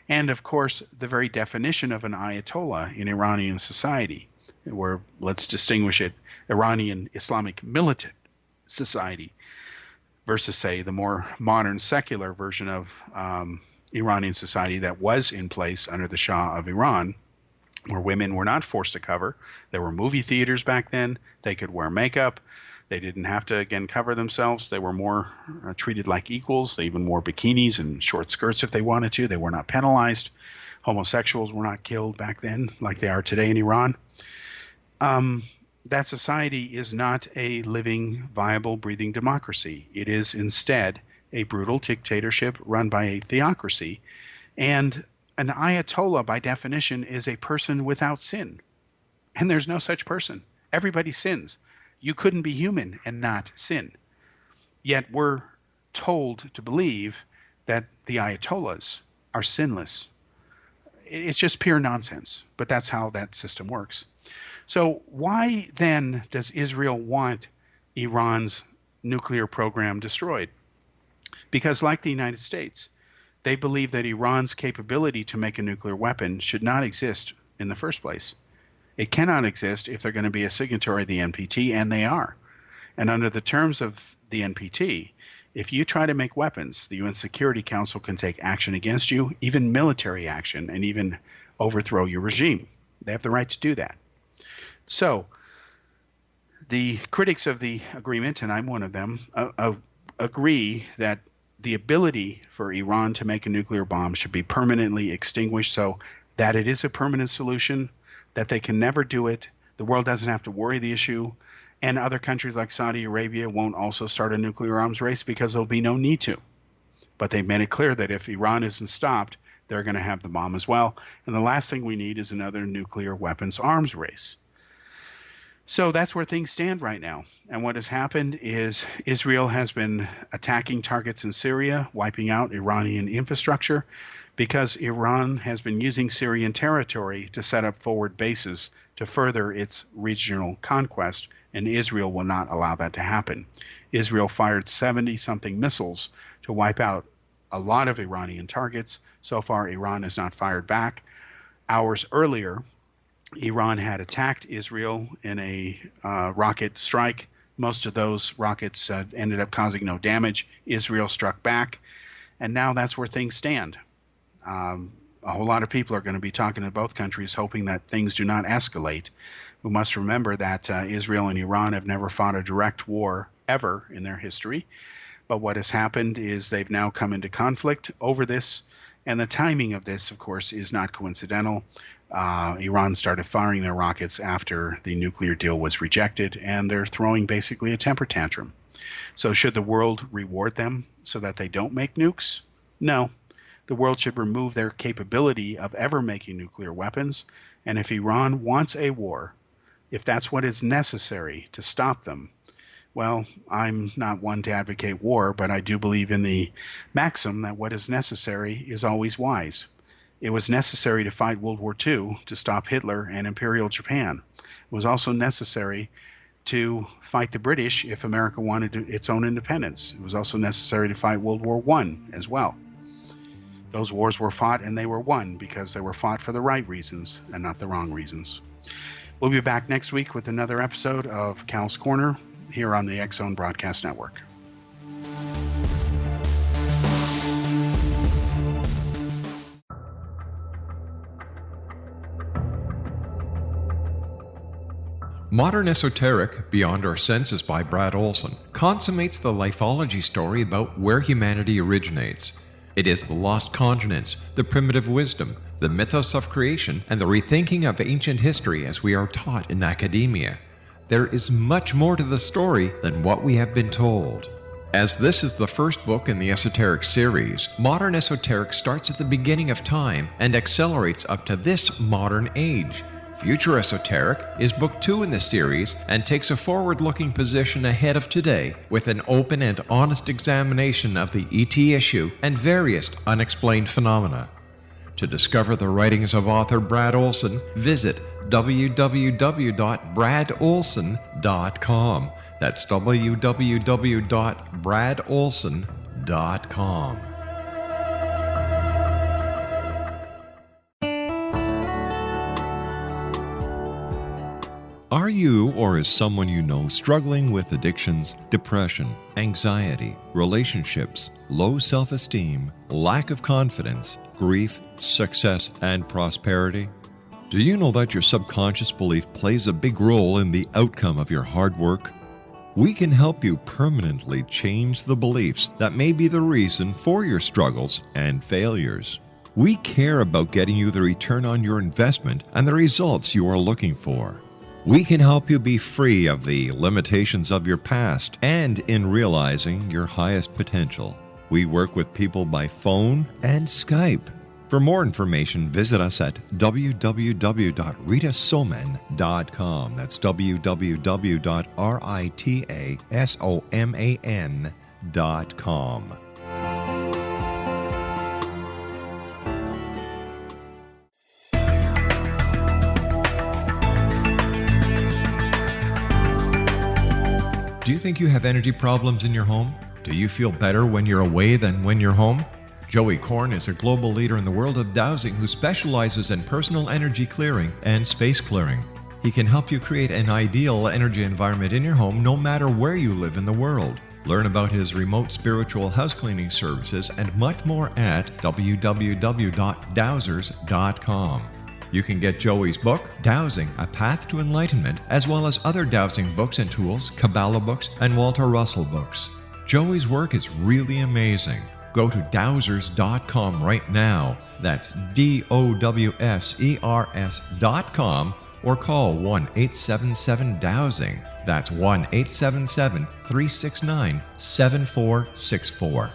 And of course, the very definition of an Ayatollah in Iranian society, where let's distinguish it, Iranian Islamic militant society, versus, say, the more modern secular version of Iranian society that was in place under the Shah of Iran, where women were not forced to cover. There were movie theaters back then. They could wear makeup. They didn't have to, again, cover themselves. They were more treated like equals. They even wore bikinis and short skirts if they wanted to. They were not penalized. Homosexuals were not killed back then like they are today in Iran. That society is not a living, viable, breathing democracy. It is instead a brutal dictatorship run by a theocracy. And an Ayatollah, by definition, is a person without sin. And there's no such person. Everybody sins. You couldn't be human and not sin. Yet we're told to believe that the Ayatollahs are sinless. It's just pure nonsense, but that's how that system works. So why then does Israel want Iran's nuclear program destroyed? Because like the United States, they believe that Iran's capability to make a nuclear weapon should not exist in the first place. It cannot exist if they're going to be a signatory of the NPT, and they are. And under the terms of the NPT, if you try to make weapons, the UN Security Council can take action against you, even military action, and even overthrow your regime. They have the right to do that. So The critics of the agreement, and I'm one of them, agree that the ability for Iran to make a nuclear bomb should be permanently extinguished, so that it is a permanent solution, that they can never do it. The world doesn't have to worry the issue, and other countries like Saudi Arabia won't also start a nuclear arms race because there'll be no need to. But they've made it clear that if Iran isn't stopped, they're going to have the bomb as well. And the last thing we need is another nuclear weapons arms race. So that's where things stand right now. And what has happened is Israel has been attacking targets in Syria, wiping out Iranian infrastructure, because Iran has been using Syrian territory to set up forward bases to further its regional conquest, and Israel will not allow that to happen. Israel fired 70-something missiles to wipe out a lot of Iranian targets. So far, Iran has not fired back. Hours earlier, Iran had attacked Israel in a rocket strike. Most of those rockets ended up causing no damage. Israel struck back, and now that's where things stand. A whole lot of people are going to be talking to both countries, hoping that things do not escalate. We must remember that Israel and Iran have never fought a direct war ever in their history. But what has happened is they've now come into conflict over this, and the timing of this, of course, is not coincidental. Iran started firing their rockets after the nuclear deal was rejected, and they're throwing basically a temper tantrum. So should the world reward them so that they don't make nukes? No. The world should remove their capability of ever making nuclear weapons, and if Iran wants a war, if that's what is necessary to stop them, well, I'm not one to advocate war, but I do believe in the maxim that what is necessary is always wise. It was necessary to fight World War II to stop Hitler and Imperial Japan. It was also necessary to fight the British if America wanted its own independence. It was also necessary to fight World War I as well. Those wars were fought and they were won because they were fought for the right reasons and not the wrong reasons. We'll be back next week with another episode of Kal's Corner here on the X-Zone Broadcast Network. Modern Esoteric, Beyond Our Senses by Brad Olson, consummates the lifeology story about where humanity originates. It is the lost continents, the primitive wisdom, the mythos of creation, and the rethinking of ancient history as we are taught in academia. There is much more to the story than what we have been told. As this is the first book in the Esoteric series, Modern Esoteric starts at the beginning of time and accelerates up to this modern age. Future Esoteric is book 2 in the series and takes a forward-looking position ahead of today with an open and honest examination of the ET issue and various unexplained phenomena. To discover the writings of author Brad Olson, visit www.bradolson.com. That's www.bradolson.com. Are you or is someone you know struggling with addictions, depression, anxiety, relationships, low self-esteem, lack of confidence, grief, success, and prosperity? Do you know that your subconscious belief plays a big role in the outcome of your hard work? We can help you permanently change the beliefs that may be the reason for your struggles and failures. We care about getting you the return on your investment and the results you are looking for. We can help you be free of the limitations of your past and in realizing your highest potential. We work with people by phone and Skype. For more information, visit us at www.ritasoman.com. That's www.ritasoman.com. Do you think you have energy problems in your home? Do you feel better when you're away than when you're home? Joey Korn is a global leader in the world of dowsing who specializes in personal energy clearing and space clearing. He can help you create an ideal energy environment in your home no matter where you live in the world. Learn about his remote spiritual house cleaning services and much more at www.dowsers.com. You can get Joey's book, Dowsing, A Path to Enlightenment, as well as other dowsing books and tools, Kabbalah books, and Walter Russell books. Joey's work is really amazing. Go to dowsers.com right now. That's DOWSERS.com, or call 1-877-DOWSING. That's 1-877-369-7464.